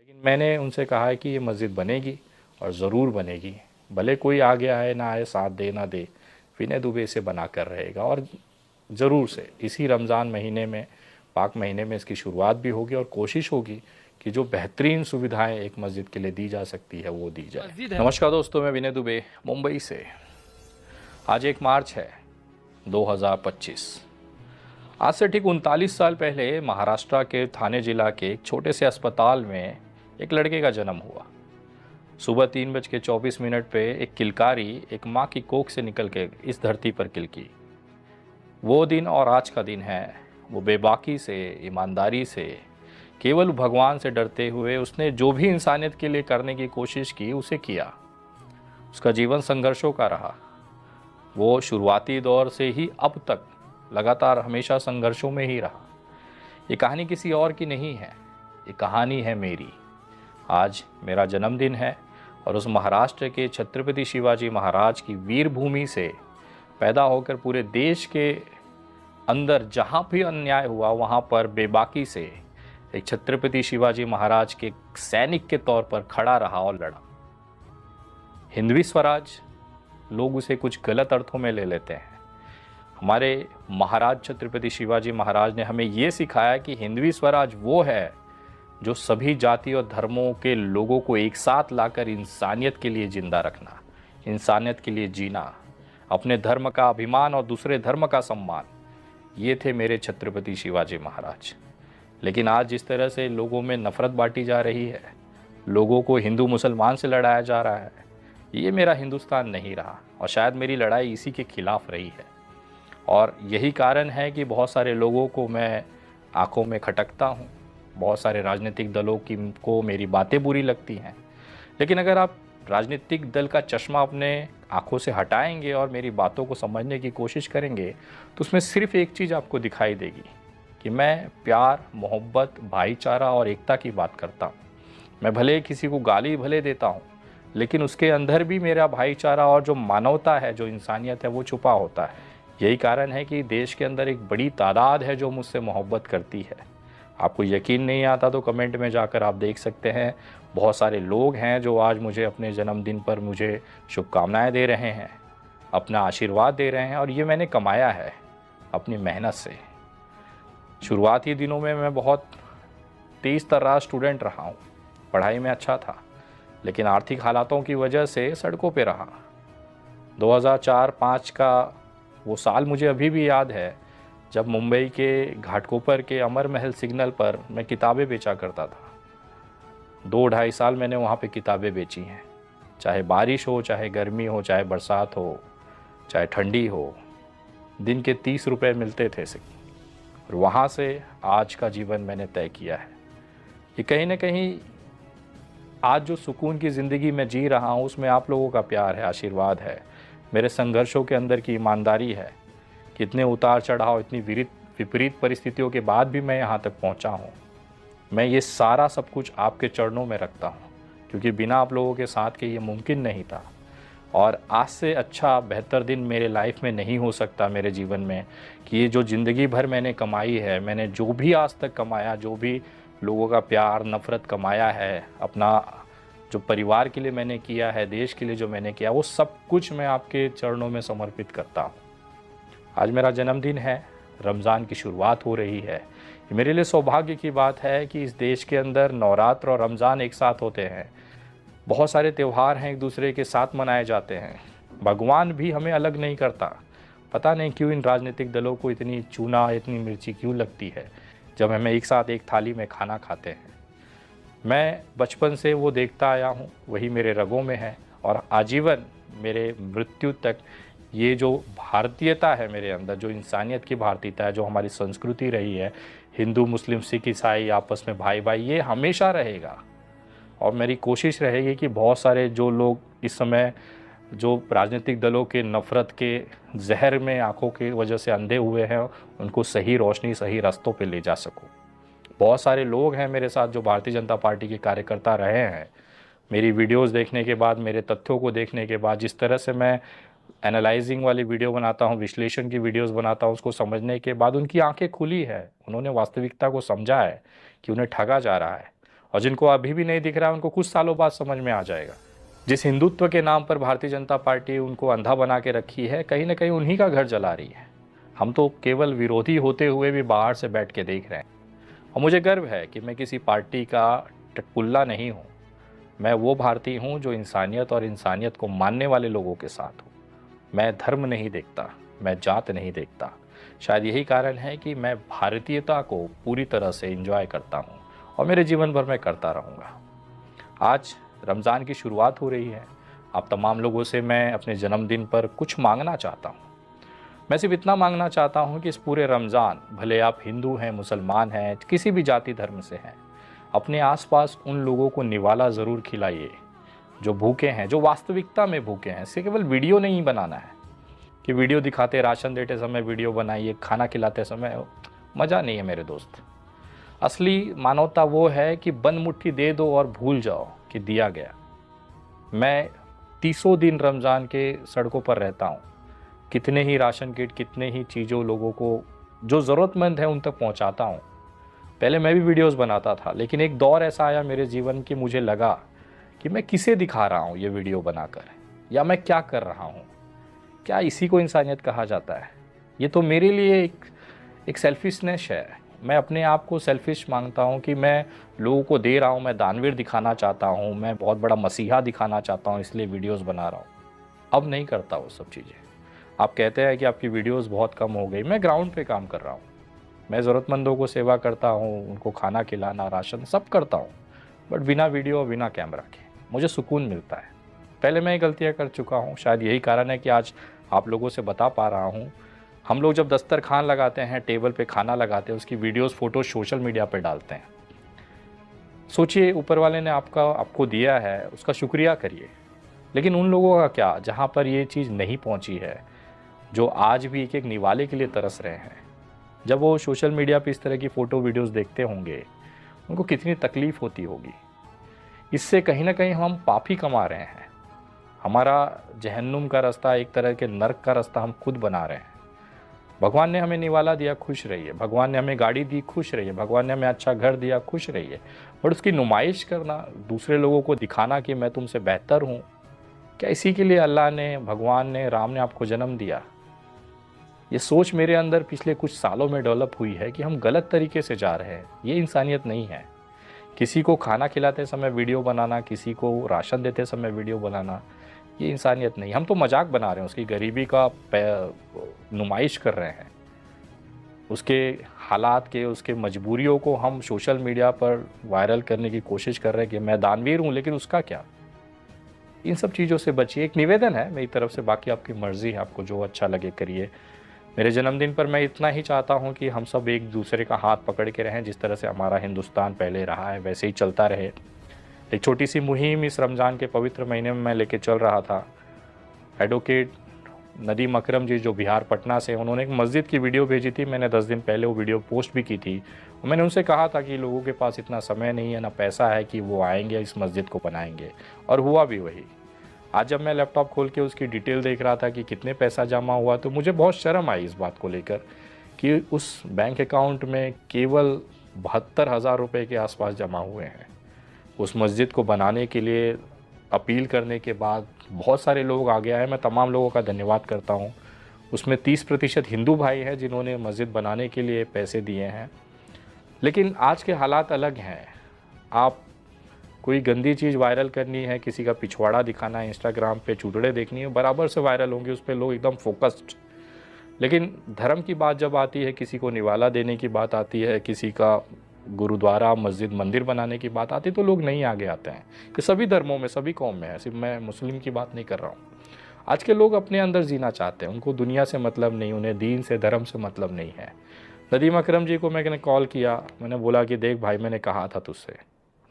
लेकिन मैंने उनसे कहा है कि ये मस्जिद बनेगी और ज़रूर बनेगी, भले कोई आगे आए ना आए, साथ दे ना दे, विनय दुबे इसे बना कर रहेगा। और ज़रूर से इसी रमज़ान महीने में, पाक महीने में इसकी शुरुआत भी होगी और कोशिश होगी कि जो बेहतरीन सुविधाएं एक मस्जिद के लिए दी जा सकती है वो दी जाए। नमस्कार दोस्तों, मैं विनय दुबे मुंबई से। आज 1 मार्च है 2025। आज से ठीक 39 साल पहले महाराष्ट्र के थाने जिला के एक छोटे से अस्पताल में एक लड़के का जन्म हुआ। सुबह 3:24 पे एक किलकारी एक माँ की कोख से निकल के इस धरती पर किलकी। वो दिन और आज का दिन है। वो बेबाकी से, ईमानदारी से, केवल भगवान से डरते हुए उसने जो भी इंसानियत के लिए करने की कोशिश की उसे किया। उसका जीवन संघर्षों का रहा। वो शुरुआती दौर से ही अब तक लगातार हमेशा संघर्षों में ही रहा। ये कहानी किसी और की नहीं है, ये कहानी है मेरी। आज मेरा जन्मदिन है और उस महाराष्ट्र के छत्रपति शिवाजी महाराज की वीर भूमि से पैदा होकर पूरे देश के अंदर जहाँ भी अन्याय हुआ वहाँ पर बेबाकी से एक छत्रपति शिवाजी महाराज के सैनिक के तौर पर खड़ा रहा और लड़ा। हिंदवी स्वराज लोग उसे कुछ गलत अर्थों में ले लेते हैं। हमारे महाराज छत्रपति शिवाजी महाराज ने हमें ये सिखाया कि हिंदवी स्वराज वो है जो सभी जाति और धर्मों के लोगों को एक साथ लाकर इंसानियत के लिए जिंदा रखना, इंसानियत के लिए जीना, अपने धर्म का अभिमान और दूसरे धर्म का सम्मान, ये थे मेरे छत्रपति शिवाजी महाराज। लेकिन आज जिस तरह से लोगों में नफरत बांटी जा रही है, लोगों को हिंदू मुसलमान से लड़ाया जा रहा है, ये मेरा हिंदुस्तान नहीं रहा और शायद मेरी लड़ाई इसी के खिलाफ रही है। और यही कारण है कि बहुत सारे लोगों को मैं आंखों में खटकता हूँ, बहुत सारे राजनीतिक दलों की को मेरी बातें बुरी लगती हैं। लेकिन अगर आप राजनीतिक दल का चश्मा अपने आंखों से हटाएंगे और मेरी बातों को समझने की कोशिश करेंगे तो उसमें सिर्फ एक चीज़ आपको दिखाई देगी कि मैं प्यार, मोहब्बत, भाईचारा और एकता की बात करता हूँ। मैं भले किसी को गाली भले देता हूँ, लेकिन उसके अंदर भी मेरा भाईचारा और जो मानवता है, जो इंसानियत है, वो छुपा होता है। यही कारण है कि देश के अंदर एक बड़ी तादाद है जो मुझसे मोहब्बत करती है। आपको यकीन नहीं आता तो कमेंट में जाकर आप देख सकते हैं। बहुत सारे लोग हैं जो आज मुझे अपने जन्मदिन पर मुझे शुभकामनाएं दे रहे हैं, अपना आशीर्वाद दे रहे हैं, और ये मैंने कमाया है अपनी मेहनत से। शुरुआती दिनों में मैं बहुत तेज़ तर्रार स्टूडेंट रहा हूँ, पढ़ाई में अच्छा था, लेकिन आर्थिक हालातों की वजह से सड़कों पे रहा। 2004-05 का वो साल मुझे अभी भी याद है जब मुंबई के घाटकोपर के अमर महल सिग्नल पर मैं किताबें बेचा करता था। 2-2.5 साल मैंने वहाँ पे किताबें बेची हैं, चाहे बारिश हो, चाहे गर्मी हो, चाहे बरसात हो, चाहे ठंडी हो। दिन के 30 रुपये मिलते थे और वहाँ से आज का जीवन मैंने तय किया है। ये कहीं ना कहीं आज जो सुकून की ज़िंदगी मैं जी रहा हूँ उसमें आप लोगों का प्यार है, आशीर्वाद है, मेरे संघर्षों के अंदर की ईमानदारी है। कितने उतार चढ़ाव, इतनी विपरीत परिस्थितियों के बाद भी मैं यहाँ तक पहुँचा हूँ। मैं ये सारा सब कुछ आपके चरणों में रखता हूँ, क्योंकि बिना आप लोगों के साथ के ये मुमकिन नहीं था। और आज से अच्छा बेहतर दिन मेरे लाइफ में नहीं हो सकता मेरे जीवन में, कि ये जो ज़िंदगी भर मैंने कमाई है, मैंने जो भी आज तक कमाया, जो भी लोगों का प्यार नफ़रत कमाया है, अपना जो परिवार के लिए मैंने किया है, देश के लिए जो मैंने किया, वो सब कुछ मैं आपके चरणों में समर्पित करता हूँ। आज मेरा जन्मदिन है, रमज़ान की शुरुआत हो रही है। मेरे लिए सौभाग्य की बात है कि इस देश के अंदर नवरात्र और रमज़ान एक साथ होते हैं। बहुत सारे त्यौहार हैं एक दूसरे के साथ मनाए जाते हैं। भगवान भी हमें अलग नहीं करता। पता नहीं क्यों इन राजनीतिक दलों को इतनी चूना, इतनी मिर्ची क्यों लगती है जब हमें एक साथ एक थाली में खाना खाते हैं। मैं बचपन से वो देखता आया हूँ, वही मेरे रगों में है और आजीवन मेरे मृत्यु तक ये जो भारतीयता है मेरे अंदर, जो इंसानियत की भारतीयता है, जो हमारी संस्कृति रही है, हिंदू मुस्लिम सिख ईसाई आपस में भाई भाई, ये हमेशा रहेगा। और मेरी कोशिश रहेगी कि बहुत सारे जो लोग इस समय जो राजनीतिक दलों के नफ़रत के जहर में आंखों की वजह से अंधे हुए हैं, उनको सही रोशनी, सही रास्तों पे ले जा सकूं। बहुत सारे लोग हैं मेरे साथ जो भारतीय जनता पार्टी के कार्यकर्ता रहे हैं। मेरी वीडियोस देखने के बाद, मेरे तथ्यों को देखने के बाद, जिस तरह से मैं एनालाइजिंग वाली वीडियो बनाता हूँ, विश्लेषण की वीडियोस बनाता हूँ, उसको समझने के बाद उनकी आंखें खुली है। उन्होंने वास्तविकता को समझा है कि उन्हें ठगा जा रहा है और जिनको अभी भी नहीं दिख रहा है उनको कुछ सालों बाद समझ में आ जाएगा। जिस हिंदुत्व के नाम पर भारतीय जनता पार्टी उनको अंधा बना के रखी है, कहीं ना कहीं उन्हीं का घर जला रही है। हम तो केवल विरोधी होते हुए भी बाहर से बैठ के देख रहे हैं। और मुझे गर्व है कि मैं किसी पार्टी का टटपुल्ला नहीं हूँ। मैं वो भारतीय हूँ जो इंसानियत और इंसानियत को मानने वाले लोगों के साथ हूँ। मैं धर्म नहीं देखता, मैं जात नहीं देखता। शायद यही कारण है कि मैं भारतीयता को पूरी तरह से एंजॉय करता हूँ और मेरे जीवन भर मैं करता रहूँगा। आज रमज़ान की शुरुआत हो रही है। आप तमाम लोगों से मैं अपने जन्मदिन पर कुछ मांगना चाहता हूँ। मैं सिर्फ इतना मांगना चाहता हूँ कि इस पूरे रमज़ान, भले आप हिंदू हैं, मुसलमान हैं, किसी भी जाति धर्म से हैं, अपने आसपास उन लोगों को निवाला ज़रूर खिलाइए जो भूखे हैं, जो वास्तविकता में भूखे हैं। इससे केवल वीडियो नहीं बनाना है कि वीडियो दिखाते, राशन देते समय वीडियो बनाइए, खाना खिलाते समय मज़ा नहीं है मेरे दोस्त। असली मानवता वो है कि बंद मुट्ठी दे दो और भूल जाओ कि दिया गया। मैं 30 दिन रमज़ान के सड़कों पर रहता हूँ। कितने ही राशन किट, कितने ही चीज़ों लोगों को जो ज़रूरतमंद है उन तक पहुँचाता हूँ। पहले मैं भी वीडियोस बनाता था, लेकिन एक दौर ऐसा आया मेरे जीवन की, मुझे लगा कि मैं किसे दिखा रहा हूँ ये वीडियो बनाकर, या मैं क्या कर रहा हूँ। क्या इसी को इंसानियत कहा जाता है? ये तो मेरे लिए एक सेल्फिशनेस है। मैं अपने आप को सेल्फिश मांगता हूँ कि मैं लोगों को दे रहा हूँ, मैं दानवीर दिखाना चाहता हूँ, मैं बहुत बड़ा मसीहा दिखाना चाहता हूँ, इसलिए वीडियोस बना रहा हूँ। अब नहीं करता वो सब चीज़ें। आप कहते हैं कि आपकी वीडियोस बहुत कम हो गई। मैं ग्राउंड पे काम कर रहा हूँ। मैं ज़रूरतमंदों को सेवा करता हूँ, उनको खाना खिलाना, राशन सब करता हूँ, बट बिना वीडियो, बिना कैमरा के मुझे सुकून मिलता है। पहले मैं ये गलतियाँ कर चुका हूँ। शायद यही कारण है कि आज आप लोगों से बता पा रहा हूँ। हम लोग जब दस्तरखान लगाते हैं, टेबल पे खाना लगाते हैं, उसकी वीडियोस, फ़ोटो सोशल मीडिया पे डालते हैं। सोचिए, ऊपर वाले ने आपको दिया है, उसका शुक्रिया करिए। लेकिन उन लोगों का क्या, जहाँ पर ये चीज़ नहीं पहुँची है, जो आज भी एक एक निवाले के लिए तरस रहे हैं। जब वो सोशल मीडिया पे इस तरह की फ़ोटो वीडियोस देखते होंगे, उनको कितनी तकलीफ़ होती होगी। इससे कहीं ना कहीं हम पाप ही कमा रहे हैं। हमारा जहन्नुम का रास्ता, एक तरह के नर्क का रास्ता हम खुद बना रहे हैं। भगवान ने हमें निवाला दिया, खुश रहिए। भगवान ने हमें गाड़ी दी, खुश रहिए। भगवान ने हमें अच्छा घर दिया, खुश रहिए। बट उसकी नुमाइश करना, दूसरे लोगों को दिखाना कि मैं तुमसे बेहतर हूँ, क्या इसी के लिए अल्लाह ने, भगवान ने, राम ने आपको जन्म दिया? ये सोच मेरे अंदर पिछले कुछ सालों में डेवलप हुई है कि हम गलत तरीके से जा रहे हैं। ये इंसानियत नहीं है। किसी को खाना खिलाते समय वीडियो बनाना, किसी को राशन देते समय वीडियो बनाना, ये इंसानियत नहीं। हम तो मजाक बना रहे हैं, उसकी गरीबी का नुमाइश कर रहे हैं, उसके हालात के, उसके मजबूरियों को हम सोशल मीडिया पर वायरल करने की कोशिश कर रहे हैं कि मैं दानवीर हूँ, लेकिन उसका क्या? इन सब चीज़ों से बचिए। एक निवेदन है मेरी तरफ से, बाकी आपकी मर्ज़ी है, आपको जो अच्छा लगे करिए। मेरे जन्मदिन पर मैं इतना ही चाहता हूँ कि हम सब एक दूसरे का हाथ पकड़ के रहें। जिस तरह से हमारा हिंदुस्तान पहले रहा है वैसे ही चलता रहे। एक छोटी सी मुहिम इस रमज़ान के पवित्र महीने में मैं लेके चल रहा था। एडवोकेट नदीम अकरम जी, जो बिहार पटना से, उन्होंने एक मस्जिद की वीडियो भेजी थी। मैंने 10 दिन पहले वो वीडियो पोस्ट भी की थी। मैंने उनसे कहा था कि लोगों के पास इतना समय नहीं है, ना पैसा है कि वो आएंगे इस मस्जिद को बनाएंगे, और हुआ भी वही। आज जब मैं लैपटॉप खोल के उसकी डिटेल देख रहा था कि कितने पैसा जमा हुआ, तो मुझे बहुत शर्म आई इस बात को लेकर कि उस बैंक अकाउंट में केवल 72,000 रुपये के आसपास जमा हुए हैं। उस मस्जिद को बनाने के लिए अपील करने के बाद बहुत सारे लोग आगे आए। मैं तमाम लोगों का धन्यवाद करता हूँ। उसमें 30% हिंदू भाई हैं जिन्होंने मस्जिद बनाने के लिए पैसे दिए हैं। लेकिन आज के हालात अलग हैं। आप कोई गंदी चीज़ वायरल करनी है, किसी का पिछवाड़ा दिखाना है, इंस्टाग्राम पे चूड़े देखनी है, बराबर से वायरल होंगे, उस पर लोग एकदम फोकस्ड। लेकिन धर्म की बात जब आती है, किसी को निवाला देने की बात आती है, किसी का गुरुद्वारा, मस्जिद, मंदिर बनाने की बात आती है, तो लोग नहीं आगे आते हैं। ये सभी धर्मों में, सभी कौम में है, सिर्फ मैं मुस्लिम की बात नहीं कर रहा हूँ। आज के लोग अपने अंदर जीना चाहते हैं, उनको दुनिया से मतलब नहीं, उन्हें दीन से, धर्म से मतलब नहीं है। नदीम अकरम जी को मैंने कॉल किया, मैंने बोला कि देख भाई, मैंने कहा था तुझसे,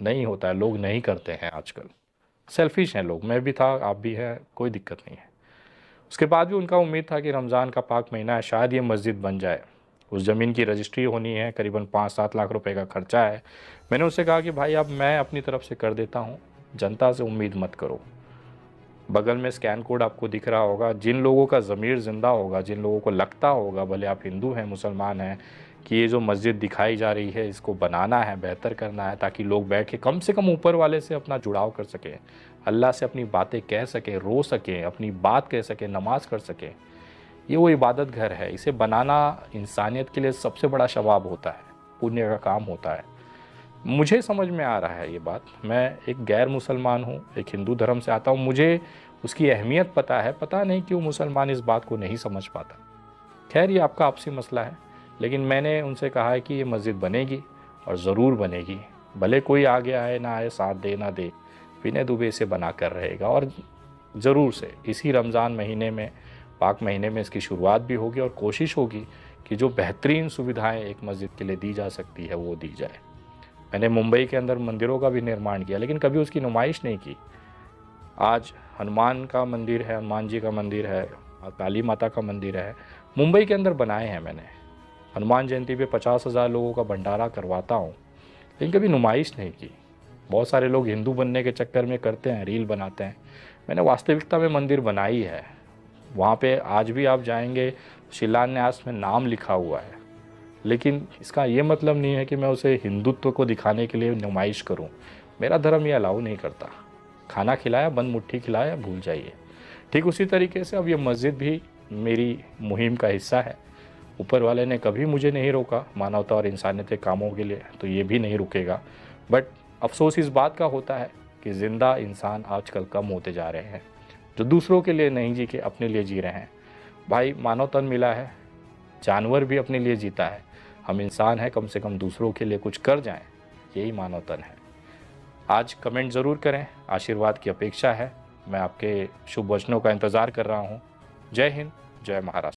नहीं होता है, लोग नहीं करते हैं आजकल, सेल्फिश हैं लोग। मैं भी था, आप भी हैं, कोई दिक्कत नहीं है। उसके बाद भी उनका उम्मीद था कि रमज़ान का पाक महीना है, शायद ये मस्जिद बन जाए। उस ज़मीन की रजिस्ट्री होनी है, करीबन 5-7 लाख रुपए का खर्चा है। मैंने उससे कहा कि भाई अब मैं अपनी तरफ से कर देता हूँ, जनता से उम्मीद मत करो। बगल में स्कैन कोड आपको दिख रहा होगा। जिन लोगों का ज़मीर ज़िंदा होगा, जिन लोगों को लगता होगा, भले आप हिंदू हैं, मुसलमान हैं, कि ये जो मस्जिद दिखाई जा रही है इसको बनाना है, बेहतर करना है, ताकि लोग बैठ के कम से कम ऊपर वाले से अपना जुड़ाव कर सकें, अल्लाह से अपनी बातें कह सकें, रो सकें, अपनी बात कह सकें, नमाज कर सकें। ये वो इबादत घर है। इसे बनाना इंसानियत के लिए सबसे बड़ा सवाब होता है, पुण्य का काम होता है। मुझे समझ में आ रहा है ये बात। मैं एक गैर मुसलमान हूँ, एक हिंदू धर्म से आता हूँ, मुझे उसकी अहमियत पता है। पता नहीं क्यों मुसलमान इस बात को नहीं समझ पाता। खैर, ये आपका आपसी मसला है। लेकिन मैंने उनसे कहा है कि ये मस्जिद बनेगी और ज़रूर बनेगी, भले कोई आगे आए ना आए, साथ दे ना दे, विनय दुबे इसे बना कर रहेगा। और ज़रूर से इसी रमज़ान महीने में, पाक महीने में इसकी शुरुआत भी होगी और कोशिश होगी कि जो बेहतरीन सुविधाएं एक मस्जिद के लिए दी जा सकती है वो दी जाए। मैंने मुंबई के अंदर मंदिरों का भी निर्माण किया, लेकिन कभी उसकी नुमाइश नहीं की। आज हनुमान का मंदिर है, हनुमान जी का मंदिर है, काली माता का मंदिर है, मुंबई के अंदर बनाए हैं मैंने। हनुमान जयंती पे 50,000 लोगों का भंडारा करवाता हूँ, लेकिन कभी नुमाइश नहीं की। बहुत सारे लोग हिंदू बनने के चक्कर में करते हैं, रील बनाते हैं। मैंने वास्तविकता में मंदिर बनाई है। वहाँ पे आज भी आप जाएंगे, शिलान्यास में नाम लिखा हुआ है। लेकिन इसका ये मतलब नहीं है कि मैं उसे हिंदुत्व को दिखाने के लिए नुमाइश करूँ। मेरा धर्म ये अलाउ नहीं करता। खाना खिलाया, बंद मुट्ठी खिलाया, भूल जाइए। ठीक उसी तरीके से अब ये मस्जिद भी मेरी मुहिम का हिस्सा है। ऊपर वाले ने कभी मुझे नहीं रोका मानवता और इंसानियत के कामों के लिए, तो ये भी नहीं रुकेगा। बट अफसोस इस बात का होता है कि ज़िंदा इंसान आजकल कम होते जा रहे हैं, जो दूसरों के लिए नहीं जी के अपने लिए जी रहे हैं। भाई, मानव तन मिला है, जानवर भी अपने लिए जीता है। हम इंसान हैं, कम से कम दूसरों के लिए कुछ कर जाएं, यही मानव तन है। आज कमेंट ज़रूर करें, आशीर्वाद की अपेक्षा है। मैं आपके शुभ वचनों का इंतज़ार कर रहा हूँ। जय हिंद, जय महाराष्ट्र।